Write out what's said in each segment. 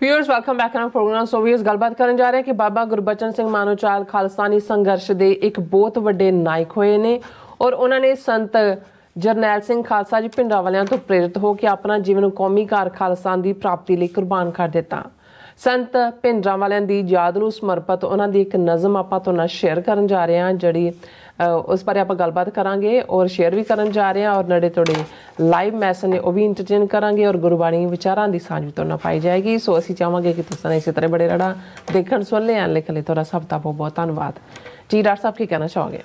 Viewers welcome back on program. So viewers गलबात करन जा रहे हैं कि बाबा गुरबचन सिंह मानोचाल खालिस्तानी संघर्ष के एक बहुत वड्डे नायक होए ने और उन्होंने संत जरनैल सिंह खालसा जी भिंडरांवालियां तो प्रेरित हो के अपना जीवन कौमी कार खालिस्तान की प्राप्ति लिए कुर्बान कर दिता। संत भिंडरांवालियां दी याद नूं समर्पित उन्हां दी एक नज़म आपां तुहां नाल शेयर करन जा रहे हैं, जिहड़ी उस बारे आप गलबात करांगे और शेयर भी करन जा रहे हैं और नड़े तोड़े लाइव मैसेज ने वह भी इंटरटेन करांगे और गुरबाणी विचारां दी सांझ भी तुहां नाल पाई जाएगी। सो असीं चाहांगे कि तुसीं इसी तरह बड़े रड़ा देखण सुन लें लिखण लई तुहाडा सब दा बहुत बहुत धन्नवाद जी। डॉक्टर साहब की कहना चाहोगे?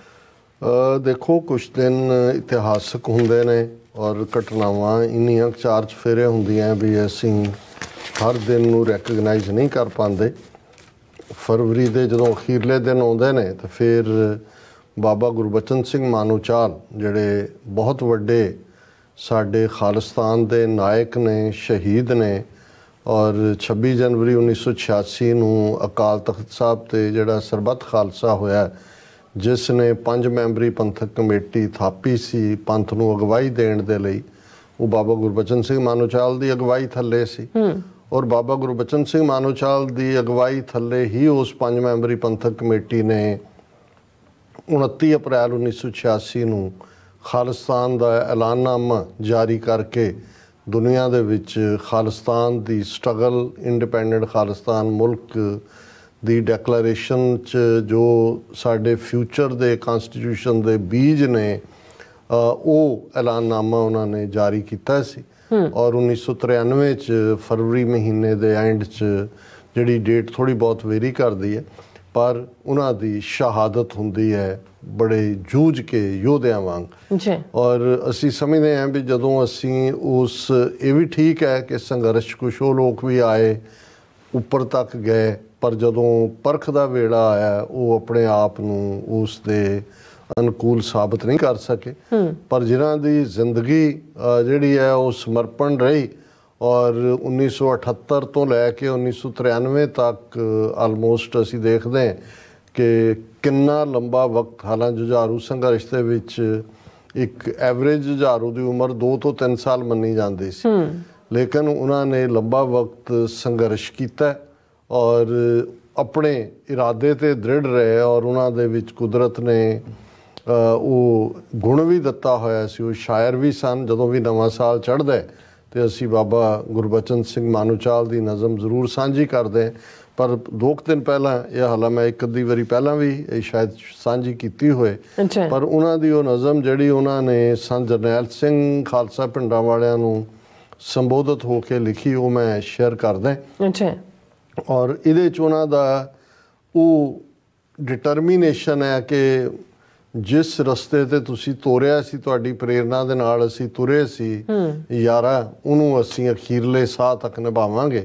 देखो, कुछ दिन इतिहासक हुंदे ने और घटनावां इन्नियां चार चफेरे हुंदियां भी असीं हर दिन नूं रैकगनाइज नहीं कर पाते। फरवरी के जदों अखीरले दिन आउंदे ने तो फिर बाबा गुरबचन सिंह मानोचाल जिहड़े बहुत वड्डे साडे खालिस्तान दे नायक ने, शहीद ने और 26 जनवरी 1986 नूं अकाल तख्त साहब ते जिहड़ा सरबत खालसा होया, जिसने 5 मैंबरी पंथक कमेटी थापी सी पंथ नूं अगवाई देण दे लई, वो बाबा गुरबचन सिंह मानोचाल दी अगवाई थल्ले सी और बाबा गुरबचन सिंह मानोचाल दी अगवाई थल्ले ही उस 5 मैंबरी पंथक कमेटी ने 29 अप्रैल 1986 नूं खालिस्तान दा ऐलाननामा जारी करके दुनिया दे विच खालिस्तान दी स्ट्रगल, इंडिपेंडेंट खालिस्तान मुल्क दी डैकलरेशन च जो साडे फ्यूचर दे कॉन्स्टिट्यूशन दे बीज ने वो ऐलाननामा उन्होंने जारी किया सी। और 1993 च फरवरी महीने दे एंड च जिहड़ी डेट थोड़ी बहुत वेरी करदी है, पर उन्हां दी शहादत हुंदी है बड़े जूझ के योद्धियां वांग। और असी समझते हैं भी जदों असी उस ये भी ठीक है कि संघर्ष कुछ वो लोग भी आए उपर तक गए, पर जदों परख दा वेड़ा आया वो अपने आप नूं उस दे अनुकूल साबित नहीं कर सके। पर जिन्हां दी जिंदगी जिहड़ी है वो समर्पण रही और 1978 तो लैके 1993 तक आलमोस्ट असी देखते हैं कि कितना लंबा वक्त, हालांकि जुझारू संघर्ष के विच एक एवरेज जुझारू की उम्र 2 तो 3 साल मनी जाती सी, लेकिन उन्होंने लंबा वक्त संघर्ष किया और अपने इरादे ते दृढ़ रहे और उन्होंने विच कुदरत ने वो गुण भी दिता होया सी। वो शायर भी सन। जदों भी नवां साल चढ़दा है तो असी बाबा गुरबचन सिंह मानोचाल की नज़म जरूर सांझी करते हैं, पर 2 दिन पहला या हालां मैं एक अद्धी वारी पहला भी शायद सांझी की होए, पर उन्होंने वो नज़म जिहड़ी उन्होंने संत जरनैल सिंह खालसा भिंडरांवालियां नूं संबोधित होकर लिखी वो मैं शेयर करदा। और इहदे च उन्हां दा वो डिटरमीनेशन है कि जिस रस्ते ते तुसी तोरिया सी, तुहाडी प्रेरणा दे नाल असी तुरे सी यारा, उन्होंने असी अखीरले साह तक निभावांगे।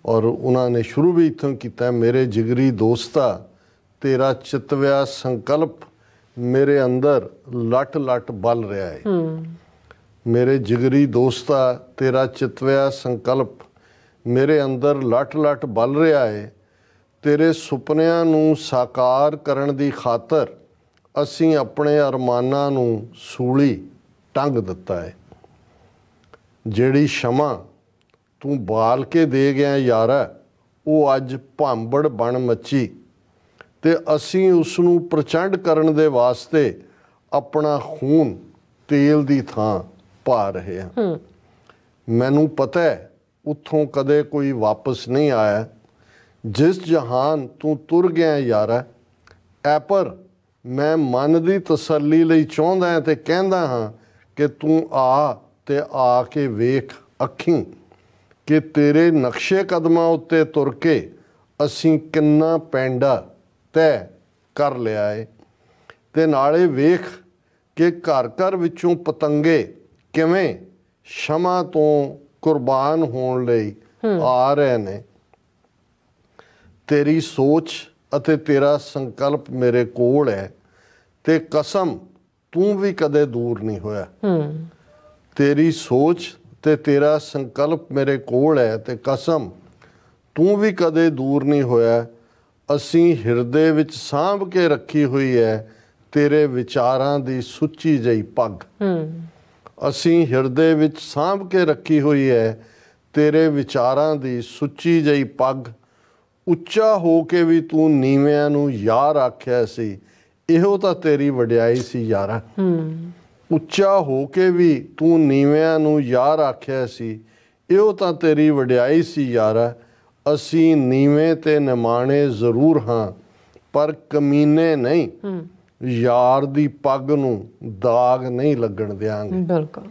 और उन्होंने शुरू भी इत्थों कीता, मेरे जिगरी दोस्ता तेरा चितव्या संकल्प मेरे अंदर लट लट बल रहा है। मेरे जिगरी दोस्ता तेरा चितव्या संकल्प मेरे अंदर लट लट बल रहा है। तेरे सुपनियां नूं साकार करन दी खातर असी अपने अरमानां नूं सूली टंग दिता है। जिहड़ी क्षमा तू बाल के दे गया यारा, वो अज भांबड़ बन मची ते असी उसनूं प्रचंड करन दे वास्ते अपना खून तेल दी थां पा रहे हैं। मैनू पता है उत्थों कदे कोई वापस नहीं आया। जिस जहान तू तुर गया यारा, ऐ पर मैं मन की तसल्ली लई चाहुंदा ते कहंदा हाँ कि तू आ ते आके वेख अखीं कि तेरे नक्शे कदमां उत्ते तुर के असीं किन्ना पैंडा तय कर लिया है। ते नाले वेख कि घर घर विचों पतंगे किवें क्षमा तो कुर्बान होण लई आ रहे ने। तेरी सोच अते तेरा संकल्प मेरे कोल है ते कसम तू भी कदे दूर नहीं होया। तेरी सोच ते तेरा संकल्प मेरे कोल है ते कसम तू भी कदे दूर नहीं होया। असी हिरदे विच सांभ के रखी हुई है तेरे विचारां दी सुच्ची जई पग। असी हिरदे विच सांभ के रखी हुई है ਤੇਰੇ ਵਿਚਾਰਾਂ ਦੀ ਸੁੱਚੀ ਜਿਹੀ ਪੱਗ, ਉੱਚਾ ਹੋ ਕੇ ਵੀ ਤੂੰ ਨੀਵਿਆਂ ਨੂੰ ਯਾਰ ਆਖਿਆ ਸੀ, ਇਹੋ ਤਾਂ ਤੇਰੀ ਵਡਿਆਈ ਸੀ ਯਾਰਾ। ਉੱਚਾ ਹੋ ਕੇ ਵੀ ਤੂੰ ਨੀਵਿਆਂ ਨੂੰ ਯਾਰ ਆਖਿਆ ਸੀ, ਇਹੋ ਤਾਂ ਤੇਰੀ ਵਡਿਆਈ ਸੀ ਯਾਰਾ। ਅਸੀਂ ਨੀਵੇਂ ਤੇ ਨਿਮਾਣੇ ਜ਼ਰੂਰ ਹਾਂ ਪਰ ਕਮੀਨੇ ਨਹੀਂ, ਯਾਰ ਦੀ ਪੱਗ ਨੂੰ ਦਾਗ ਨਹੀਂ ਲੱਗਣ ਦਿਆਂਗੇ। ਬਿਲਕੁਲ।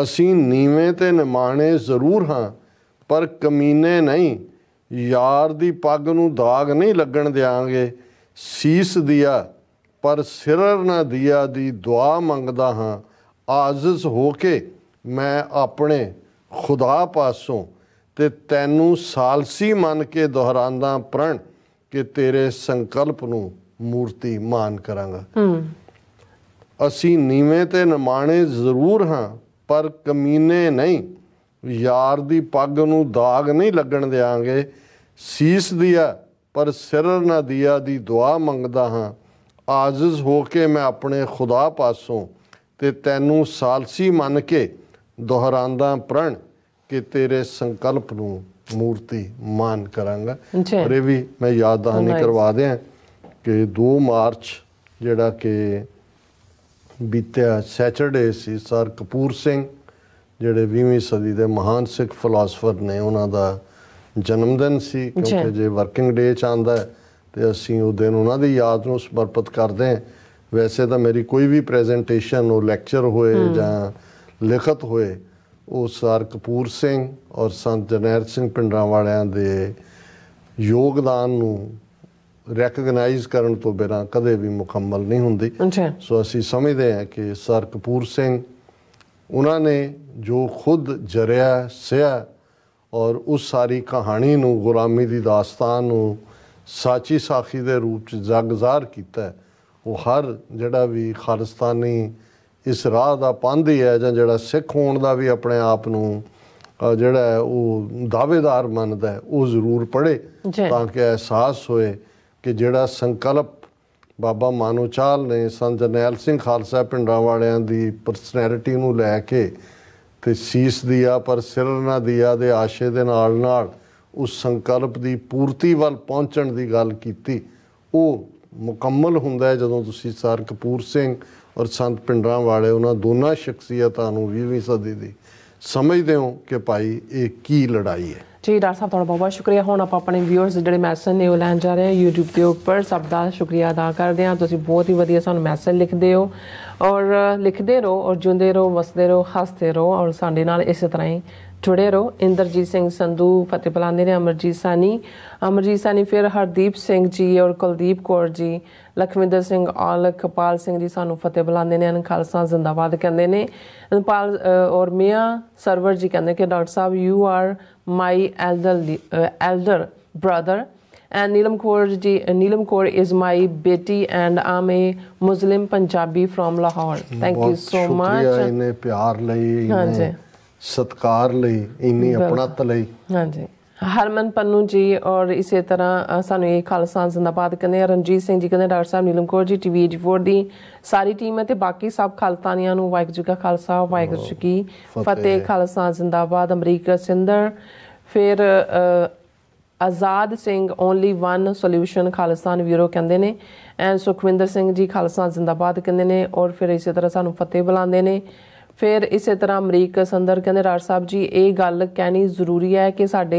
ਅਸੀਂ ਨੀਵੇਂ ਤੇ ਨਿਮਾਣੇ ਜ਼ਰੂਰ ਹਾਂ ਪਰ ਕਮੀਨੇ ਨਹੀਂ, ਯਾਰ ਦੀ ਪੱਗ ਨੂੰ ਦਾਗ ਨਹੀਂ ਲੱਗਣ ਦਿਆਂਗੇ। ਸੀਸ ਦਿਆ ਪਰ ਸਿਰਰ ਨਾ ਦਿਆ ਦੀ ਦੁਆ ਮੰਗਦਾ ਹਾਂ, ਆਜ਼ਿਜ਼ ਹੋ ਕੇ ਮੈਂ ਆਪਣੇ ਖੁਦਾ ਪਾਸੋਂ ਤੇ ਤੈਨੂੰ ਸਾਲਸੀ ਮੰਨ ਕੇ ਦੁਹਰਾਉਂਦਾ ਪ੍ਰਣ ਕਿ ਤੇਰੇ ਸੰਕਲਪ ਨੂੰ ਮੂਰਤੀ ਮਾਨ ਕਰਾਂਗਾ। ਅਸੀਂ ਨੀਵੇਂ ਤੇ ਨਿਮਾਣੇ ਜ਼ਰੂਰ ਹਾਂ ਪਰ ਕਮੀਨੇ ਨਹੀਂ, ਯਾਰ ਦੀ ਪੱਗ ਨੂੰ ਦਾਗ ਨਹੀਂ ਲੱਗਣ ਦਿਆਂਗੇ। ਸੀਸ ਦਿਆ ਪਰ ਸਿਰਰ ਨਾ ਦਿਆ ਦੀ ਦੁਆ ਮੰਗਦਾ ਹਾਂ, ਆਜ਼ਿਜ਼ ਹੋ ਕੇ ਮੈਂ ਆਪਣੇ ਖੁਦਾ ਪਾਸੋਂ ਤੇ ਤੈਨੂੰ ਸਾਲਸੀ ਮੰਨ ਕੇ ਦੁਹਰਾਉਂਦਾ ਪ੍ਰਣ ਕਿ ਤੇਰੇ ਸੰਕਲਪ ਨੂੰ ਮੂਰਤੀ ਮਾਨ ਕਰਾਂਗਾ। ਪਰ ਇਹ ਵੀ ਮੈਂ ਯਾਦ ਦਹਾਨੀ ਕਰਵਾ ਦਿਆਂ ਕਿ 2 ਮਾਰਚ ਜਿਹੜਾ ਕਿ ਬੀਤਿਆ ਸੈਚਰਡੇ ਸੀ, ਸਰ ਕਪੂਰ ਸਿੰਘ ਜਿਹੜੇ 20ਵੀਂ ਸਦੀ ਦੇ ਮਹਾਨ ਸਿੱਖ ਫਿਲਾਸਫਰ ਨੇ, ਉਹਨਾਂ ਦਾ ਜਨਮ ਦਿਨ ਸੀ। ਕਿਉਂਕਿ ਜੇ ਵਰਕਿੰਗ ਡੇ 'ਚ ਆਉਂਦਾ ਤੇ ਅਸੀਂ ਉਹ ਦਿਨ ਉਹਨਾਂ ਦੀ ਯਾਦ ਨੂੰ ਸਮਰਪਿਤ ਕਰਦੇ ਹਾਂ। ਵੈਸੇ ਤਾਂ ਮੇਰੀ ਕੋਈ ਵੀ ਪ੍ਰੈਜੈਂਟੇਸ਼ਨ, ਉਹ ਲੈਕਚਰ ਹੋਏ ਜਾਂ ਲਿਖਤ ਹੋਏ, ਉਹ ਸਰ ਕਪੂਰ ਸਿੰਘ ਔਰ ਸੰਤ ਜਰਨੈਲ ਸਿੰਘ ਭਿੰਡਰਾਂਵਾਲਿਆਂ ਦੇ ਯੋਗਦਾਨ ਨੂੰ ਰੈਕਗਨਾਈਜ਼ ਕਰਨ ਤੋਂ ਬਿਨਾਂ ਕਦੇ ਵੀ ਮੁਕੰਮਲ ਨਹੀਂ ਹੁੰਦੀ। ਸੋ ਅਸੀਂ ਸਮਝਦੇ ਹਾਂ ਕਿ ਸਰ ਕਪੂਰ ਸਿੰਘ, ਉਹਨਾਂ ਨੇ ਜੋ ਖੁਦ ਜਰਿਆ ਸਿਆ ਔਰ ਉਸ ਸਾਰੀ ਕਹਾਣੀ ਨੂੰ, ਗੁਲਾਮੀ ਦੀ ਦਾਸਤਾਨ ਨੂੰ ਸਾਚੀ ਸਾਖੀ ਦੇ ਰੂਪ 'ਚ ਜਗਜ਼ਾਰ ਕੀਤਾ। ਉਹ ਹਰ ਜਿਹੜਾ ਵੀ ਖਾਲਿਸਤਾਨੀ ਇਸ ਰਾਹ ਦਾ ਪਾਂਧੀ ਹੈ ਜਾਂ ਜਿਹੜਾ ਸਿੱਖ ਹੋਣ ਦਾ ਵੀ ਆਪਣੇ ਆਪ ਨੂੰ ਜਿਹੜਾ ਹੈ ਉਹ ਦਾਅਵੇਦਾਰ ਮੰਨਦਾ ਹੈ, ਉਹ ਜ਼ਰੂਰ ਪੜ੍ਹੇ ਤਾਂ ਕਿ ਅਹਿਸਾਸ ਹੋਏ ਕਿ ਜਿਹੜਾ ਸੰਕਲਪ ਬਾਬਾ ਮਾਨੋਚਾਲ ਨੇ ਸੰਤ ਜਰਨੈਲ ਸਿੰਘ ਖਾਲਸਾ ਭਿੰਡਰਾਂਵਾਲਿਆਂ ਦੀ ਪਰਸਨੈਲਿਟੀ ਨੂੰ ਲੈ ਕੇ ਤੇ ਸੀਸ ਦਿਆ ਪਰ ਸਿਰ ਨਾ ਦਿਆ ਦੇ ਆਸ਼ੇ ਦੇ ਨਾਲ ਨਾਲ ਉਸ ਸੰਕਲਪ ਦੀ ਪੂਰਤੀ ਵੱਲ ਪਹੁੰਚਣ ਦੀ ਗੱਲ ਕੀਤੀ, ਉਹ ਮੁਕੰਮਲ ਹੁੰਦਾ ਹੈ ਜਦੋਂ ਤੁਸੀਂ ਸਰ ਕਪੂਰ ਸਿੰਘ ਔਰ ਸੰਤ ਭਿੰਡਰਾਂਵਾਲੇ, ਉਹਨਾਂ ਦੋਨਾਂ ਸ਼ਖਸੀਅਤਾਂ ਨੂੰ 20ਵੀਂ ਸਦੀ ਦੀ ਸਮਝਦੇ ਹੋ ਕਿ ਭਾਈ ਇਹ ਕੀ ਲੜਾਈ ਹੈ। ਜੀ ਡਾਕਟਰ ਸਾਹਿਬ, ਤੁਹਾਡਾ ਬਹੁਤ ਬਹੁਤ ਸ਼ੁਕਰੀਆ। ਹੁਣ ਆਪਾਂ ਆਪਣੇ ਵਿਊਅਰਸ ਜਿਹੜੇ ਮੈਸੇਜ ਨੇ ਉਹ ਲੈਣ ਜਾ ਰਹੇ ਹਾਂ YouTube ਦੇ ਉੱਪਰ। ਸਭ ਦਾ ਸ਼ੁਕਰੀਆ ਅਦਾ ਕਰਦੇ ਹਾਂ। ਤੁਸੀਂ ਬਹੁਤ ਹੀ ਵਧੀਆ ਸਾਨੂੰ ਮੈਸੇਜ ਲਿਖਦੇ ਹੋ ਔਰ ਲਿਖਦੇ ਰਹੋ ਔਰ ਜਿਉਂਦੇ ਰਹੋ, ਵਸਦੇ ਰਹੋ, ਹੱਸਦੇ ਰਹੋ ਔਰ ਸਾਡੇ ਨਾਲ ਇਸੇ ਤਰ੍ਹਾਂ ਹੀ जुड़े रहो। इंद्रजीत सिंह संधू फतेह बुलांदे ने, अमरजीत सानी फिर हरदीप सिंह जी और कुलदीप कौर जी, लखविंदर सिंह औल, कपाल सिंह जी सानू फतेह बुलांदे ने, खालसा जिंदाबाद कहते हैं। नेपाल और मियाँ सरवर जी कहते कि डॉक्टर साहब you are my elder brother and Neelam Kaur is my beti and I'm a Muslim Punjabi from Lahore. Thank you so much. इन्ने प्यार ਲਈ, इन्ने सत्कार ਲਈ, इन्नी अपनत ਲਈ। हाँ जी। हरमन पन्नू जी और इसी तरह सानू ये खालसा जिंदाबाद कहते हैं। रणजीत सिंह जी कहते डॉक्टर साहब नीलम कौर जी TV 84 दी सारी टीम है ते बाकी सब खालसानियां नू वाहिगुरू जी का खालसा वाहिगुरू जी की फतेह। खालसा जिंदाबाद। अमरीका सिंदर फिर Azad Singh only one solution Khalistan bureau कहते हैं। एंड सुखविंदर सिंह जी खालिस्तान जिंदाबाद कहते हैं और फिर इसी तरह सानू फतेह बुलाते हैं। फिर इसी तरह अमरीक संदर कहते डॉक्टर साहब जी ये गल कहनी जरूरी है कि साडे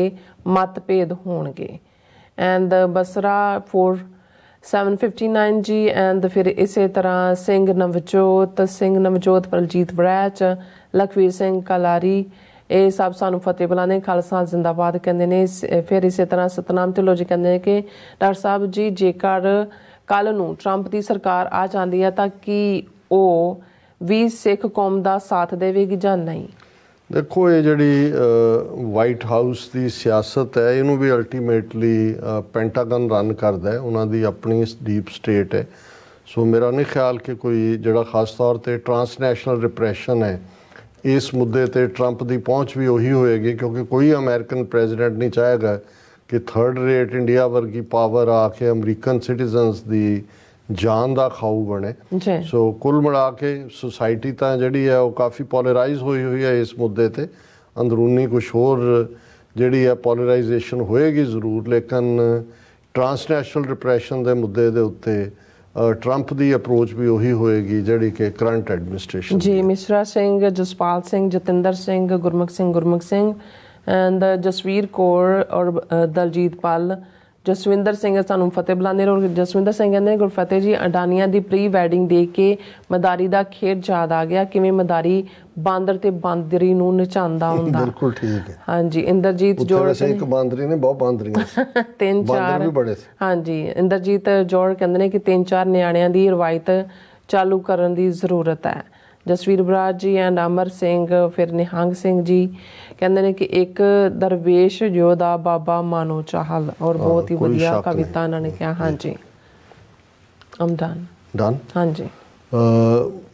मतभेद होणगे। एंड बसरा 4759 जी। एंड फिर इसी तरह सिंह नवजोत बलजीत बरैच, लखवीर सिंह कलारी, ये सब सानू फतेह बुलाने खालसा जिंदाबाद कहते हैं। फिर इसी तरह सतनाम ढिल्लों जी कहते हैं कि डॉक्टर साहब जी जेकर कल नूं ट्रंप की सरकार आ जाती है तो कि वो भी सिख कौम का साथ देवेगी जां नहीं? देखो ये जिहड़ी वाइट हाउस की सियासत है इनू भी अल्टीमेटली पेंटागन रन करता है, उन्होंने अपनी डीप स्टेट है। सो मेरा नहीं ख्याल कि कोई जिहड़ा खास तौर पर ट्रांसनैशनल रिप्रैशन है इस मुद्दे ते ट्रंप की पहुँच भी उही होएगी, क्योंकि कोई अमेरिकन प्रेजिडेंट नहीं चाहेगा कि थर्ड रेट इंडिया वर्गी पावर आके अमरीकन सिटीजनस की जान का खाऊ बने। सो कुल मिला के सोसाइटी तो जी है वो काफ़ी पोलराइज हुई है इस मुद्दे ते। ਅੰਦਰੂਨੀ ਕੁਛ ਹੋਰ ਜਿਹੜੀ ਹੈ ਪੋਲਰਾਈਜੇਸ਼ਨ ਹੋਏਗੀ ਜ਼ਰੂਰ, ਲੇਕਿਨ ਟਰਾਂਸਨੈਸ਼ਨਲ ਡਿਪਰੈਸ਼ਨ ਦੇ ਮੁੱਦੇ ਦੇ ਉੱਤੇ ਟਰੰਪ ਦੀ ਅਪਰੋਚ ਵੀ ਉਹੀ ਹੋਏਗੀ ਜਿਹੜੀ ਕਿ ਕਰੰਟ ਐਡਮਿਨਿਸਟ੍ਰੇਸ਼ਨ ਜੀ। ਮਿਸ਼ਰਾ ਸਿੰਘ, ਜਸਪਾਲ ਸਿੰਘ, ਜਤਿੰਦਰ ਸਿੰਘ, ਗੁਰਮੁਖ ਸਿੰਘ ਐਂਡ ਜਸਵੀਰ ਕੌਰ ਔਰ ਦਲਜੀਤ ਪਾਲ। ਜਸਵਿੰਦਰ ਸਿੰਘ ਸਾਨੂੰ ਫਤਿਹ ਬੁਲਾਉਂਦੇ ਨੇ, ਔਰ ਜਸਵਿੰਦਰ ਸਿੰਘ ਕਹਿੰਦੇ ਨੇ ਗੁਰਫਤਿਹ ਜੀ, ਅਡਾਨੀਆਂ ਦੀ ਪ੍ਰੀ ਵੈਡਿੰਗ ਦੇਖ ਕੇ ਮਦਾਰੀ ਦਾ ਖੇਡ ਯਾਦ ਆ ਗਿਆ, ਕਿਵੇਂ ਮਦਾਰੀ ਬਾਂਦਰ ਤੇ ਬਾਂਦਰੀ ਨੂੰ ਨਚਾਉਂਦਾ ਹੁੰਦਾ। ਬਿਲਕੁਲ ਠੀਕ ਹੈ। ਹਾਂਜੀ। ਇੰਦਰਜੀਤ ਜੋੜ ਇੱਕ ਬਾਂਦਰੀ ਨੇ, ਬਹੁਤ ਬਾਂਦਰੀਆਂ ਤਿੰਨ ਚਾਰ ਵੀ ਬੜੇ ਸੀ। ਹਾਂਜੀ। ਇੰਦਰਜੀਤ ਜੋੜ ਕਹਿੰਦੇ ਨੇ ਕਿ 3-4 ਨਿਆਣਿਆਂ ਦੀ ਰਵਾਇਤ ਚਾਲੂ ਕਰਨ ਦੀ ਜ਼ਰੂਰਤ ਹੈ। ਜਸਵੀਰ ਬਰਾਜ ਜੀ ਐਂਡ ਅਮਰ ਸਿੰਘ, ਫਿਰ ਨਿਹੰਗ ਸਿੰਘ ਜੀ ਕਹਿੰਦੇ ਨੇ ਕਿ ਇੱਕ ਦਰਵੇਸ਼ ਯੋਧਾ ਬਾਬਾ ਮਾਨੋ ਚਾਹਲ, ਔਰ ਬਹੁਤ ਹੀ ਵਧੀਆ ਕਵਿਤਾ ਇਹਨਾਂ ਨੇ ਕਿਹਾ। ਹਾਂਜੀ। ਆਮ ਡਨ। ਹਾਂਜੀ।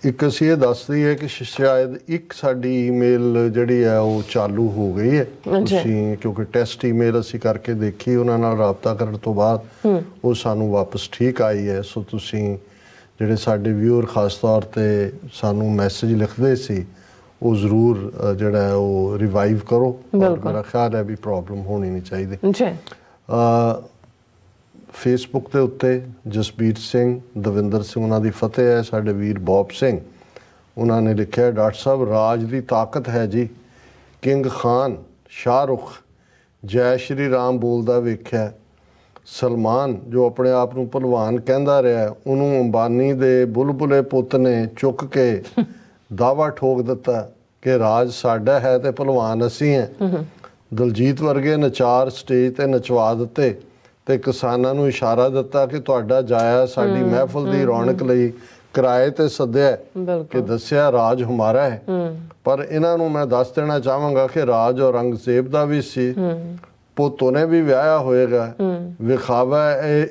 ਇੱਕ ਅਸੀਂ ਇਹ ਦੱਸ ਦਈਏ ਕਿ ਸ਼ਾਇਦ ਇੱਕ ਸਾਡੀ ਈਮੇਲ ਜਿਹੜੀ ਹੈ ਉਹ ਚਾਲੂ ਹੋ ਗਈ ਹੈ। ਤੁਸੀਂ ਕਿਉਂਕਿ ਟੈਸਟ ਈਮੇਲ ਅਸੀਂ ਕਰਕੇ ਦੇਖੀ, ਉਹਨਾਂ ਨਾਲ ਰਾਬਤਾ ਕਰਨ ਤੋਂ ਬਾਅਦ ਉਹ ਸਾਨੂੰ ਵਾਪਸ ਠੀਕ ਆਈ ਹੈ। ਸੋ ਤੁਸੀਂ ਜਿਹੜੇ ਸਾਡੇ ਵਿਊਅਰ ਖਾਸ ਤੌਰ 'ਤੇ ਸਾਨੂੰ ਮੈਸੇਜ ਲਿਖਦੇ ਸੀ, ਉਹ ਜ਼ਰੂਰ ਜਿਹੜਾ ਹੈ ਉਹ ਰਿਵਾਈਵ ਕਰੋ। ਮੇਰਾ ਖਿਆਲ ਹੈ ਵੀ ਪ੍ਰੋਬਲਮ ਹੋਣੀ ਨਹੀਂ ਚਾਹੀਦੀ। ਫੇਸਬੁੱਕ ਦੇ ਉੱਤੇ ਜਸਬੀਰ ਸਿੰਘ, ਦਵਿੰਦਰ ਸਿੰਘ, ਉਹਨਾਂ ਦੀ ਫਤਿਹ ਹੈ। ਸਾਡੇ ਵੀਰ ਬੌਬ ਸਿੰਘ, ਉਹਨਾਂ ਨੇ ਲਿਖਿਆ, ਡਾਕਟਰ ਸਾਹਿਬ ਰਾਜ ਦੀ ਤਾਕਤ ਹੈ ਜੀ, ਕਿੰਗ ਖਾਨ, ਸ਼ਾਹਰੁਖ ਜੈ ਸ਼੍ਰੀ ਰਾਮ ਬੋਲਦਾ ਵੇਖਿਆ, ਸਲਮਾਨ ਜੋ ਆਪਣੇ ਆਪ ਨੂੰ ਭਲਵਾਨ ਕਹਿੰਦਾ ਰਿਹਾ, ਉਹਨੂੰ ਅੰਬਾਨੀ ਦੇ ਬੁਲਬੁਲੇ ਪੁੱਤ ਨੇ ਚੁੱਕ ਕੇ ਦਾਵਾ ਠੋਕ ਦਿੱਤਾ ਕਿ ਰਾਜ ਸਾਡਾ ਹੈ ਤੇ ਭਲਵਾਨ ਅਸੀਂ ਹਾਂ। ਦਲਜੀਤ ਵਰਗੇ ਨਚਾਰ ਸਟੇਜ ਤੇ ਨਚਵਾ ਦਿੱਤੇ ਤੇ ਕਿਸਾਨਾਂ ਨੂੰ ਇਸ਼ਾਰਾ ਦਿੱਤਾ ਕਿ ਤੁਹਾਡਾ ਜਾਇਆ ਸਾਡੀ ਮਹਿਫਲ ਦੀ ਰੌਣਕ ਲਈ ਕਿਰਾਏ ਤੇ ਸੱਦਿਆ ਕਿ ਦੱਸਿਆ ਰਾਜ ਹਮਾਰਾ ਹੈ। ਪਰ ਇਹਨਾਂ ਨੂੰ ਮੈਂ ਦੱਸ ਦੇਣਾ ਚਾਹਾਂਗਾ ਕਿ ਰਾਜ ਔਰੰਗਜ਼ੇਬ ਦਾ ਵੀ ਸੀ, ਪੁੱਤ ਉਹਨੇ ਵੀ ਵਿਆਹਿਆ ਹੋਏਗਾ, ਵਿਖਾਵਾ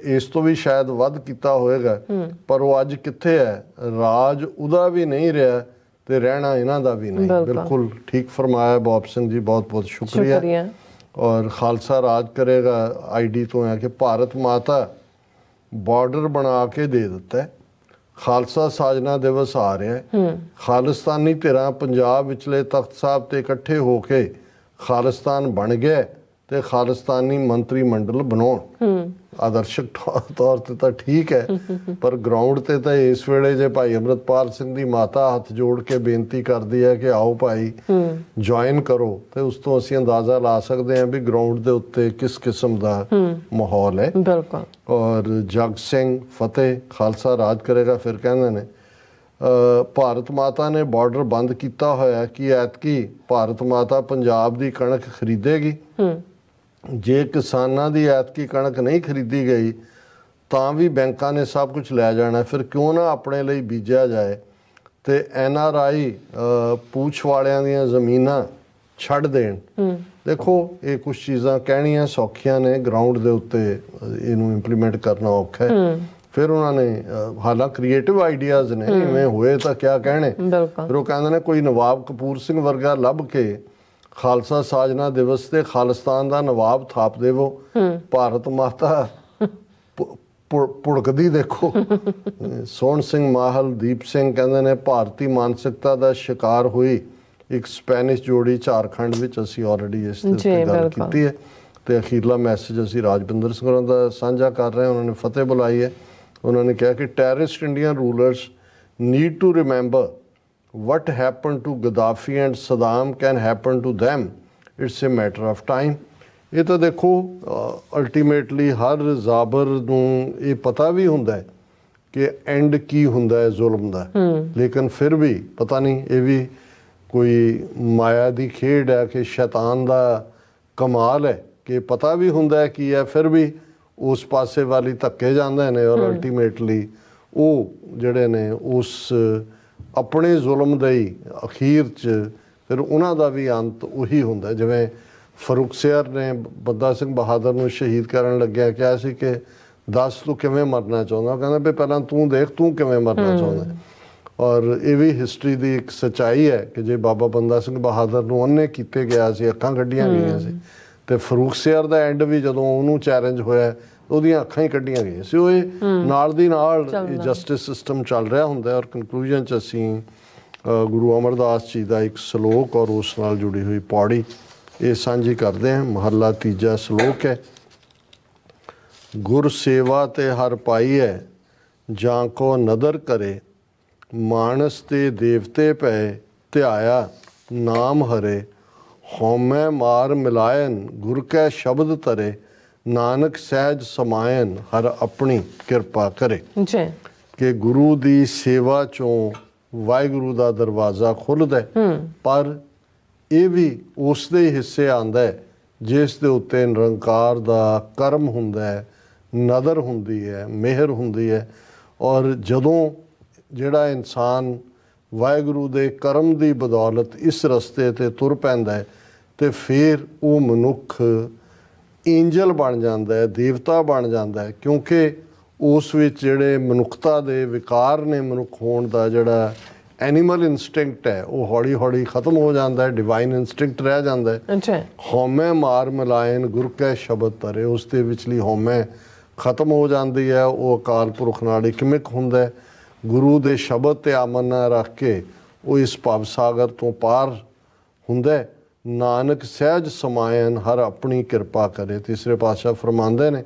ਇਸ ਤੋਂ ਵੀ ਸ਼ਾਇਦ ਵੱਧ ਕੀਤਾ ਹੋਏਗਾ, ਪਰ ਉਹ ਅੱਜ ਕਿੱਥੇ ਹੈ? ਰਾਜ ਉਹਦਾ ਵੀ ਨਹੀਂ ਰਿਹਾ ਤੇ ਰਹਿਣਾ ਇਹਨਾਂ ਦਾ ਵੀ ਨਹੀਂ। ਬਿਲਕੁਲ ਠੀਕ ਫਰਮਾਇਆ ਬੌਬ ਸਿੰਘ ਜੀ, ਬਹੁਤ ਬਹੁਤ ਸ਼ੁਕਰੀਆ। ਔਰ ਖਾਲਸਾ ਰਾਜ ਕਰੇਗਾ ਆਈਡੀ ਤੋਂ ਹੈ ਕਿ ਭਾਰਤ ਮਾਤਾ ਬਾਰਡਰ ਬਣਾ ਕੇ ਦੇ ਦਿੱਤਾ, ਖਾਲਸਾ ਸਾਜਨਾ ਦਿਵਸ ਆ ਰਿਹਾ ਹੈ, ਖਾਲਿਸਤਾਨੀ ਧਿਰਾਂ ਪੰਜਾਬ ਵਿਚਲੇ ਤਖਤ ਸਾਹਿਬ ਤੇ ਇਕੱਠੇ ਹੋ ਕੇ ਖਾਲਿਸਤਾਨ ਬਣ ਗਏ ਤੇ ਖਾਲਿਸਤਾਨੀ ਮੰਤਰੀ ਮੰਡਲ ਬਣਾਉਣ। ਆਦਰਸ਼ਕ ਤੌਰ ਤੇ ਤਾਂ ਠੀਕ ਹੈ, ਪਰ ਗਰਾਊਂਡ ਤੇ ਤਾਂ ਇਸ ਵੇਲੇ ਜੇ ਭਾਈ ਅੰਮ੍ਰਿਤਪਾਲ ਸਿੰਘ ਦੀ ਮਾਤਾ ਹੱਥ ਜੋੜ ਕੇ ਬੇਨਤੀ ਕਰਦੀ ਹੈ ਕਿ ਆਓ ਭਾਈ ਜੁਆਇਨ ਕਰੋ, ਤੇ ਉਸ ਤੋਂ ਅਸੀਂ ਅੰਦਾਜ਼ਾ ਲਾ ਸਕਦੇ ਹਾਂ ਵੀ ਗਰਾਊਂਡ ਦੇ ਉੱਤੇ ਕਿਸ ਕਿਸਮ ਦਾ ਮਾਹੌਲ ਹੈ। ਔਰ ਜਗ ਸਿੰਘ ਫਤਿਹ, ਖਾਲਸਾ ਰਾਜ ਕਰੇਗਾ। ਫਿਰ ਕਹਿੰਦੇ ਨੇ ਭਾਰਤ ਮਾਤਾ ਨੇ ਬਾਰਡਰ ਬੰਦ ਕੀਤਾ ਹੋਇਆ, ਕਿ ਐਤਕੀ ਭਾਰਤ ਮਾਤਾ ਪੰਜਾਬ ਦੀ ਕਣਕ ਖਰੀਦੇਗੀ? ਜੇ ਕਿਸਾਨਾਂ ਦੀ ਐਤਕੀ ਕਣਕ ਨਹੀਂ ਖਰੀਦੀ ਗਈ ਤਾਂ ਵੀ ਬੈਂਕਾਂ ਨੇ ਸਭ ਕੁਝ ਲੈ ਜਾਣਾ, ਫਿਰ ਕਿਉਂ ਨਾ ਆਪਣੇ ਲਈ ਬੀਜਿਆ ਜਾਏ ਤੇ NRI ਪੂਛ ਵਾਲਿਆਂ ਦੀਆਂ ਜ਼ਮੀਨਾਂ ਛੱਡ ਦੇਣ। ਦੇਖੋ ਇਹ ਕੁਝ ਚੀਜ਼ਾਂ ਕਹਿਣੀਆਂ ਸੌਖੀਆਂ ਨੇ, ਗਰਾਊਂਡ ਦੇ ਉੱਤੇ ਇਹਨੂੰ ਇੰਪਲੀਮੈਂਟ ਕਰਨਾ ਔਖਾ ਹੈ। ਫਿਰ ਉਹਨਾਂ ਨੇ ਹਾਲਾਂ ਕ੍ਰੀਏਟਿਵ ਆਈਡੀਆਜ਼ ਨੇ, ਇਵੇਂ ਹੋਏ ਤਾਂ ਕਿਆ ਕਹਿਣੇ। ਫਿਰ ਉਹ ਕਹਿੰਦੇ ਨੇ ਕੋਈ ਨਵਾਬ ਕਪੂਰ ਸਿੰਘ ਵਰਗਾ ਲੱਭ ਕੇ ਖਾਲਸਾ ਸਾਜਨਾ ਦਿਵਸ ਤੇ ਖਾਲਿਸਤਾਨ ਦਾ ਨਵਾਬ ਥਾਪ ਦੇਵੋ, ਭਾਰਤ ਮਾਤਾ ਪੁੜਕਦੀ ਦੇਖੋ। ਸੋਹਣ ਸਿੰਘ ਮਾਹਲ, ਦੀਪ ਸਿੰਘ ਕਹਿੰਦੇ ਨੇ ਭਾਰਤੀ ਮਾਨਸਿਕਤਾ ਦਾ ਸ਼ਿਕਾਰ ਹੋਈ ਇੱਕ ਸਪੈਨਿਸ਼ ਜੋੜੀ ਝਾਰਖੰਡ ਵਿੱਚ, ਅਸੀਂ ਆਲਰੇਡੀ ਇਸ ਤੇ ਗੱਲ ਕੀਤੀ ਹੈ। ਤੇ ਅਖੀਰਲਾ ਮੈਸੇਜ ਅਸੀਂ ਰਾਜਵਿੰਦਰ ਸਿੰਘ ਹੋਰਾਂ ਦਾ ਸਾਂਝਾ ਕਰ ਰਹੇ ਹਾਂ, ਉਹਨਾਂ ਨੇ ਫਤਿਹ ਬੁਲਾਈ ਹੈ। ਉਹਨਾਂ ਨੇ ਕਿਹਾ ਕਿ terrorist Indian rulers need to remember what happened to Gaddafi and Saddam can happen to them. It's a matter of time. ਇਹ ਤਾਂ ਦੇਖੋ ਅਲਟੀਮੇਟਲੀ ਹਰ ਜ਼ਾਬਰ ਨੂੰ ਇਹ ਪਤਾ ਵੀ ਹੁੰਦਾ ਹੈ ਕਿ ਐਂਡ ਕੀ ਹੁੰਦਾ ਹੈ ਜ਼ੁਲਮ ਦਾ, ਲੇਕਿਨ ਫਿਰ ਵੀ ਪਤਾ ਨਹੀਂ, ਇਹ ਵੀ ਕੋਈ ਮਾਇਆ ਦੀ ਖੇਡ ਹੈ ਕਿ ਸ਼ੈਤਾਨ ਦਾ ਕਮਾਲ ਹੈ ਕਿ ਪਤਾ ਵੀ ਹੁੰਦਾ ਹੈ ਕੀ ਹੈ, ਫਿਰ ਵੀ ਉਸ ਪਾਸੇ ਵਾਲੀ ਧੱਕੇ ਜਾਂਦੇ ਨੇ ਔਰ ਅਲਟੀਮੇਟਲੀ ਉਹ ਜਿਹੜੇ ਨੇ ਉਸ ਆਪਣੇ ਜ਼ੁਲਮ ਦੇ ਹੀ ਅਖੀਰ 'ਚ ਫਿਰ ਉਹਨਾਂ ਦਾ ਵੀ ਅੰਤ ਉਹੀ ਹੁੰਦਾ। ਜਿਵੇਂ ਫਰੁਖਸਿਆਰ ਨੇ ਬੰਦਾ ਸਿੰਘ ਬਹਾਦਰ ਨੂੰ ਸ਼ਹੀਦ ਕਰਨ ਲੱਗਿਆ ਕਿਹਾ ਸੀ ਕਿ ਦੱਸ ਤੂੰ ਕਿਵੇਂ ਮਰਨਾ ਚਾਹੁੰਦਾ, ਕਹਿੰਦਾ ਵੀ ਪਹਿਲਾਂ ਤੂੰ ਦੇਖ ਤੂੰ ਕਿਵੇਂ ਮਰਨਾ ਚਾਹੁੰਦਾ। ਔਰ ਇਹ ਵੀ ਹਿਸਟਰੀ ਦੀ ਇੱਕ ਸੱਚਾਈ ਹੈ ਕਿ ਜੇ ਬਾਬਾ ਬੰਦਾ ਸਿੰਘ ਬਹਾਦਰ ਨੂੰ ਉਹਨੇ ਕੀਤੇ ਗਿਆ ਸੀ, ਅੱਖਾਂ ਕੱਢੀਆਂ ਗਈਆਂ ਸੀ, ਤੇ ਫਰੁਖਸਿਆਰ ਦਾ ਐਂਡ ਵੀ ਜਦੋਂ ਉਹਨੂੰ ਚੈਲੰਜ ਹੋਇਆ ਉਹਦੀਆਂ ਅੱਖਾਂ ਹੀ ਕੱਢੀਆਂ ਗਈਆਂ ਸੀ। ਉਹ ਇਹ ਨਾਲ ਦੀ ਨਾਲ ਜਸਟਿਸ ਸਿਸਟਮ ਚੱਲ ਰਿਹਾ ਹੁੰਦਾ ਔਰ ਕਨਕਲੂਜਨ 'ਚ ਅਸੀਂ ਗੁਰੂ ਅਮਰਦਾਸ ਜੀ ਦਾ ਇੱਕ ਸ਼ਲੋਕ ਔਰ ਉਸ ਨਾਲ ਜੁੜੀ ਹੋਈ ਪੌੜੀ ਇਹ ਸਾਂਝੀ ਕਰਦੇ ਹਾਂ। ਮਹੱਲਾ ਤੀਜਾ ਸ਼ਲੋਕ ਹੈ। ਗੁਰ ਸੇਵਾ ਤੇ ਹਰ ਪਾਈ ਹੈ, ਜਾਂ ਕੋ ਨਦਰ ਕਰੇ। ਮਾਨਸ ਤੇ ਦੇਵਤੇ ਪਏ, ਧਿਆਇਆ ਨਾਮ ਹਰੇ। ਹਉਮੈ ਮਾਰ ਮਿਲਾਇਨ, ਗੁਰ ਕੈ ਸ਼ਬਦ ਤਰੇ। ਨਾਨਕ ਸਹਿਜ ਸਮਾਇਨ, ਹਰ ਆਪਣੀ ਕਿਰਪਾ ਕਰੇ। ਜੀ ਕਿ ਗੁਰੂ ਦੀ ਸੇਵਾ ਚੋਂ ਵਾਹਿਗੁਰੂ ਦਾ ਦਰਵਾਜ਼ਾ ਖੁੱਲ੍ਹਦਾ, ਪਰ ਇਹ ਵੀ ਉਸ ਦੇ ਹਿੱਸੇ ਆਉਂਦਾ ਹੈ ਜਿਸ ਦੇ ਉੱਤੇ ਨਿਰੰਕਾਰ ਦਾ ਕਰਮ ਹੁੰਦਾ ਹੈ, ਨਦਰ ਹੁੰਦੀ ਹੈ, ਮਿਹਰ ਹੁੰਦੀ ਹੈ। ਔਰ ਜਦੋਂ ਜਿਹੜਾ ਇਨਸਾਨ ਵਾਹਿਗੁਰੂ ਦੇ ਕਰਮ ਦੀ ਬਦੌਲਤ ਇਸ ਰਸਤੇ 'ਤੇ ਤੁਰ ਪੈਂਦਾ ਹੈ ਅਤੇ ਫਿਰ ਉਹ ਮਨੁੱਖ ਏਂਜਲ ਬਣ ਜਾਂਦਾ ਹੈ, ਦੇਵਤਾ ਬਣ ਜਾਂਦਾ ਹੈ, ਕਿਉਂਕਿ ਉਸ ਵਿੱਚ ਜਿਹੜੇ ਮਨੁੱਖਤਾ ਦੇ ਵਿਕਾਰ ਨੇ, ਮਨੁੱਖ ਹੋਣ ਦਾ ਜਿਹੜਾ ਐਨੀਮਲ ਇਨਸਟਿੰਕਟ ਹੈ ਉਹ ਹੌਲੀ ਹੌਲੀ ਖਤਮ ਹੋ ਜਾਂਦਾ ਹੈ, ਡਿਵਾਈਨ ਇਨਸਟਿੰਕਟ ਰਹਿ ਜਾਂਦਾ ਹੈ। ਹਉਮੈ ਮਾਰ ਮਿਲਾਇਨ, ਗੁਰ ਕੈ ਸ਼ਬਦ ਤਰੇ। ਉਸ ਦੇ ਵਿਚਲੀ ਹਉਮੈ ਖਤਮ ਹੋ ਜਾਂਦੀ ਹੈ, ਉਹ ਅਕਾਲ ਪੁਰਖ ਨਾਲ ਇਕਮਿਕ ਹੁੰਦਾ। ਗੁਰੂ ਦੇ ਸ਼ਬਦ 'ਤੇ ਆਮਨਾ ਰੱਖ ਕੇ ਉਹ ਇਸ ਭਵ ਸਾਗਰ ਤੋਂ ਪਾਰ ਹੁੰਦਾ। ਨਾਨਕ ਸਹਿਜ ਸਮਾਇਨ, ਹਰ ਆਪਣੀ ਕਿਰਪਾ ਕਰੇ। ਤੀਸਰੇ ਪਾਤਸ਼ਾਹ ਫਰਮਾਉਂਦੇ ਨੇ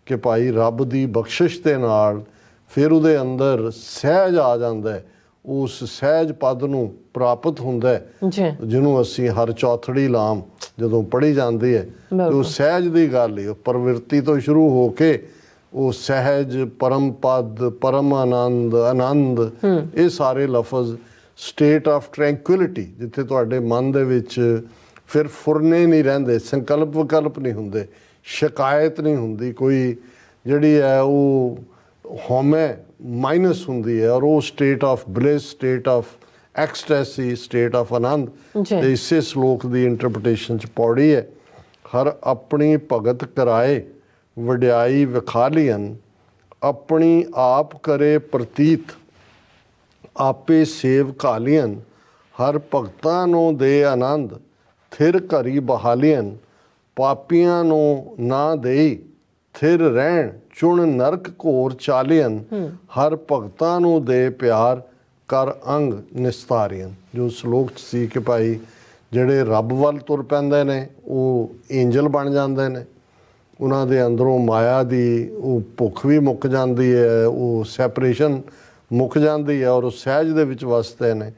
ਕਿ ਭਾਈ ਰੱਬ ਦੀ ਬਖਸ਼ਿਸ਼ ਦੇ ਨਾਲ ਫਿਰ ਉਹਦੇ ਅੰਦਰ ਸਹਿਜ ਆ ਜਾਂਦਾ ਹੈ, ਉਸ ਸਹਿਜ ਪਦ ਨੂੰ ਪ੍ਰਾਪਤ ਹੁੰਦਾ, ਜਿਹਨੂੰ ਅਸੀਂ ਹਰ ਚੌਥੜੀ ਲਾਮ ਜਦੋਂ ਪੜ੍ਹੀ ਜਾਂਦੀ ਹੈ ਤੇ ਉਹ ਸਹਿਜ ਦੀ ਗੱਲ ਹੀ, ਪ੍ਰਵਿਰਤੀ ਤੋਂ ਸ਼ੁਰੂ ਹੋ ਕੇ ਉਹ ਸਹਿਜ, ਪਰਮ ਪਦ, ਪਰਮ ਆਨੰਦ, ਆਨੰਦ, ਇਹ ਸਾਰੇ ਲਫ਼ਜ਼ ਸਟੇਟ ਆਫ ਟਰੈਂਕੁਇਲਿਟੀ, ਜਿੱਥੇ ਤੁਹਾਡੇ ਮਨ ਦੇ ਵਿੱਚ ਫਿਰ ਫੁਰਨੇ ਨਹੀਂ ਰਹਿੰਦੇ, ਸੰਕਲਪ ਵਿਕਲਪ ਨਹੀਂ ਹੁੰਦੇ, ਸ਼ਿਕਾਇਤ ਨਹੀਂ ਹੁੰਦੀ, ਕੋਈ ਜਿਹੜੀ ਹੈ ਉਹ ਹਉਮੈ ਮਾਈਨਸ ਹੁੰਦੀ ਹੈ, ਔਰ ਉਹ state of bliss, state of ecstasy, state of anand. ਤੇ ਇਸੇ ਸ਼ਲੋਕ ਦੀ ਇੰਟਰਪ੍ਰੀਟੇਸ਼ਨ 'ਚ ਪੌੜੀ ਹੈ। ਹਰ ਆਪਣੀ ਭਗਤ ਕਰਾਏ, ਵਡਿਆਈ ਵਿਖਾਲੀਅਨ। ਆਪਣੀ ਆਪ ਕਰੇ ਪ੍ਰਤੀਤ, ਆਪੇ ਸੇਵ ਘਾਲੀਅਨ। ਹਰ ਭਗਤਾਂ ਨੂੰ ਦੇ ਆਨੰਦ, ਥਿਰ ਘਰੀ ਬਹਾਲੀਅਨ। ਪਾਪੀਆਂ ਨੂੰ ਨਾ ਦੇਈ, ਥਿਰ ਰਹਿਣ, ਚੁਣ ਨਰਕ ਘੋਰ ਚਾਲੀਅਨ। ਹਰ ਭਗਤਾਂ ਨੂੰ ਦੇ ਪਿਆਰ, ਕਰ ਅੰਗ ਨਿਸਤਾਰੀਅਨ। ਜੋ ਸ਼ਲੋਕ 'ਚ ਸੀ ਕਿ ਭਾਈ ਜਿਹੜੇ ਰੱਬ ਵੱਲ ਤੁਰ ਪੈਂਦੇ ਨੇ ਉਹ ਏਂਜਲ ਬਣ ਜਾਂਦੇ ਨੇ, ਉਹਨਾਂ ਦੇ ਅੰਦਰੋਂ ਮਾਇਆ ਦੀ ਉਹ ਭੁੱਖ ਵੀ ਮੁੱਕ ਜਾਂਦੀ ਹੈ, ਉਹ ਸੈਪਰੇਸ਼ਨ ਮੁੱਕ ਜਾਂਦੀ ਹੈ, ਔਰ ਉਹ ਸਹਿਜ ਦੇ ਵਿੱਚ ਵਸਦੇ ਨੇ।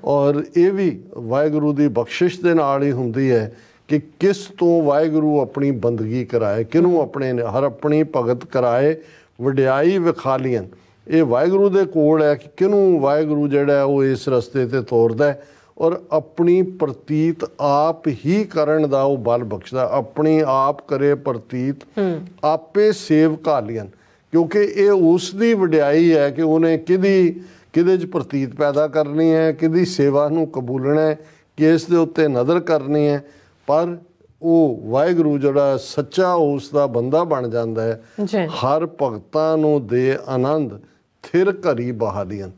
ਔਰ ਇਹ ਵੀ ਵਾਹਿਗੁਰੂ ਦੀ ਬਖਸ਼ਿਸ਼ ਦੇ ਨਾਲ ਹੀ ਹੁੰਦੀ ਹੈ ਕਿ ਕਿਸ ਤੋਂ ਵਾਹਿਗੁਰੂ ਆਪਣੀ ਬੰਦਗੀ ਕਰਾਏ, ਕਿਹਨੂੰ ਆਪਣੇ ਹਰ ਆਪਣੀ ਭਗਤ ਕਰਾਏ, ਵਡਿਆਈ ਵਿਖਾਲੀਅਨ। ਇਹ ਵਾਹਿਗੁਰੂ ਦੇ ਕੋਲ ਹੈ ਕਿ ਕਿਹਨੂੰ ਵਾਹਿਗੁਰੂ ਜਿਹੜਾ ਉਹ ਇਸ ਰਸਤੇ 'ਤੇ ਤੋਰਦਾ, ਔਰ ਆਪਣੀ ਪ੍ਰਤੀਤ ਆਪ ਹੀ ਕਰਨ ਦਾ ਉਹ ਬਲ ਬਖਸ਼ਦਾ। ਆਪਣੀ ਆਪ ਕਰੇ ਪ੍ਰਤੀਤ, ਆਪੇ ਸੇਵ ਘਾਲੀਅਨ। ਕਿਉਂਕਿ ਇਹ ਉਸ ਦੀ ਵਡਿਆਈ ਹੈ ਕਿ ਉਹਨੇ ਕਿਹਦੇ 'ਚ ਪ੍ਰਤੀਤ ਪੈਦਾ ਕਰਨੀ ਹੈ, ਕਿਹਦੀ ਸੇਵਾ ਨੂੰ ਕਬੂਲਣਾ ਹੈ, ਕਿਸ ਦੇ ਉੱਤੇ ਨਜ਼ਰ ਕਰਨੀ ਹੈ। ਪਰ ਉਹ ਵਾਹਿਗੁਰੂ ਜਿਹੜਾ ਸੱਚਾ ਉਸ ਦਾ ਬੰਦਾ ਬਣ ਜਾਂਦਾ ਹੈ। ਹਰ ਭਗਤਾਂ ਨੂੰ ਦੇ ਆਨੰਦ, ਥਿਰ ਘਰੀ ਬਹਾਲੀਅਨ।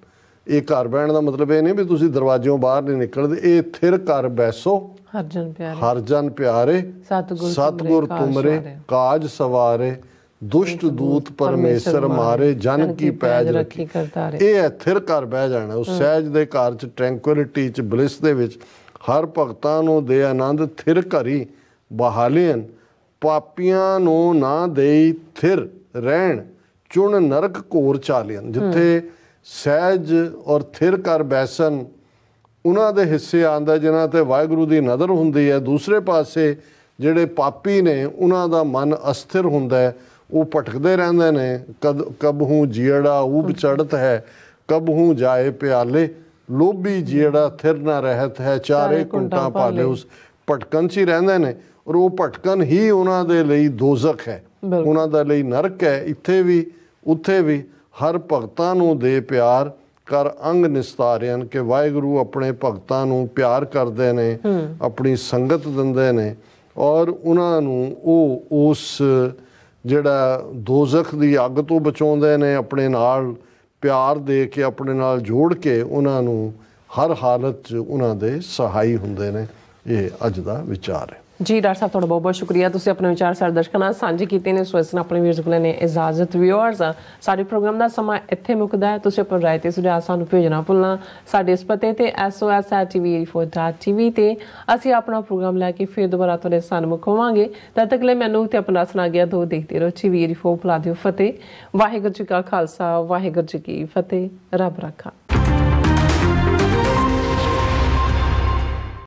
ਇਹ ਘਰ ਬਹਿਣ ਦਾ ਮਤਲਬ ਇਹ ਨਹੀਂ ਵੀ ਤੁਸੀਂ ਦਰਵਾਜ਼ਿਓਂ ਬਾਹਰ ਨਹੀਂ ਨਿਕਲਦੇ, ਇਹ ਥਿਰ ਘਰ ਬੈਸੋ ਹਰ ਜਨ ਪਿਆਰੇ। ਸਤਿਗੁਰ ਤੁਮਰੇ ਕਾਜ ਸਵਾਰੇ, ਦੁਸ਼ਟ ਦੂਤ ਪਰਮੇਸ਼ਰ ਮਾਰੇ। ਜਨ ਕੀ ਪੈਜ ਰੱਖੀ ਕਰਤਾਰੇ। ਇਹ ਹੈ ਥਿਰ ਘਰ ਬਹਿ ਜਾਣਾ ਉਸ ਸਹਿਜ ਦੇ ਘਰ 'ਚ, ਟਰੈਂਕੁਇਲਿਟੀ 'ਚ, ਬਲਿਸ ਦੇ ਵਿੱਚ। ਹਰ ਭਗਤਾਂ ਨੂੰ ਦੇ ਆਨੰਦ, ਥਿਰ ਘਰੀ ਬਹਾਲੀਅਨ। ਪਾਪੀਆਂ ਨੂੰ ਨਾ ਦੇਈ, ਥਿਰ ਰਹਿਣ, ਚੁਣ ਨਰਕ ਘੋਰ ਚਾਲੀਅਨ। ਜਿੱਥੇ ਸਹਿਜ ਔਰ ਥਿਰ ਕਰ ਬੈਸਨ ਉਹਨਾਂ ਦੇ ਹਿੱਸੇ ਆਉਂਦਾ ਜਿਨ੍ਹਾਂ 'ਤੇ ਵਾਹਿਗੁਰੂ ਦੀ ਨਜ਼ਰ ਹੁੰਦੀ ਹੈ। ਦੂਸਰੇ ਪਾਸੇ ਜਿਹੜੇ ਪਾਪੀ ਨੇ ਉਹਨਾਂ ਦਾ ਮਨ ਅਸਥਿਰ ਹੁੰਦਾ ਹੈ, ਉਹ ਭਟਕਦੇ ਰਹਿੰਦੇ ਨੇ। ਕਬਹੂ ਜੀੜਾ ਊਬ ਚੜ੍ਹਤ ਹੈ, ਕਬਹੂ ਜਾਏ ਪਿਆਲੇ। ਲੋਭੀ ਜਿਹੜਾ ਥਿਰ ਨਾ ਰਹਿਤ ਹੈ, ਚਾਰੇ ਕੁੰਟਾਂ ਭਾਲੇ। ਉਸ ਭਟਕਣ 'ਚ ਹੀ ਰਹਿੰਦੇ ਨੇ, ਔਰ ਉਹ ਭਟਕਣ ਹੀ ਉਹਨਾਂ ਦੇ ਲਈ ਦੋਜ਼ਖ ਹੈ, ਉਹਨਾਂ ਦੇ ਲਈ ਨਰਕ ਹੈ, ਇੱਥੇ ਵੀ ਉੱਥੇ ਵੀ। ਹਰ ਭਗਤਾਂ ਨੂੰ ਦੇ ਪਿਆਰ, ਕਰ ਅੰਗ ਨਿਸਤਾਰਿਅਨ। ਕਿ ਵਾਹਿਗੁਰੂ ਆਪਣੇ ਭਗਤਾਂ ਨੂੰ ਪਿਆਰ ਕਰਦੇ ਨੇ, ਆਪਣੀ ਸੰਗਤ ਦਿੰਦੇ ਨੇ, ਔਰ ਉਹਨਾਂ ਨੂੰ ਉਹ ਉਸ ਜਿਹੜਾ ਦੋਜ਼ਖ ਦੀ ਅੱਗ ਤੋਂ ਬਚਾਉਂਦੇ ਨੇ। ਆਪਣੇ ਨਾਲ ਪਿਆਰ ਦੇ ਕੇ, ਆਪਣੇ ਨਾਲ ਜੋੜ ਕੇ ਉਹਨਾਂ ਨੂੰ ਹਰ ਹਾਲਤ 'ਚ ਉਹਨਾਂ ਦੇ ਸਹਾਈ ਹੁੰਦੇ ਨੇ। ये अज का विचार है। जी डॉक्टर साहब तुहाडा बहुत बहुत शुक्रिया, तुसीं अपने विचार सारे दर्शकों नाल साझे कीते ने। सो इस नाल अपने व्यूअर्स को लेने इजाजत। व्यूअर्स साडे प्रोग्राम का समा इत्थे मुकदा है। तुसीं अपनी राय ते सुझाव सानूं भेजना भुलना साडे इस पते ते sos@tv84.tv ते असीं अपना प्रोग्राम लैके फिर दोबारा तुहाडे सन्मुख होवांगे। तद तक ले मैनूं ते अपना सुना गया दो देखते रहो। TV84 फला दिओ फतेह। वाहिगुरू जी का खालसा वाहिगुरू जी की फतेह। रब राखा।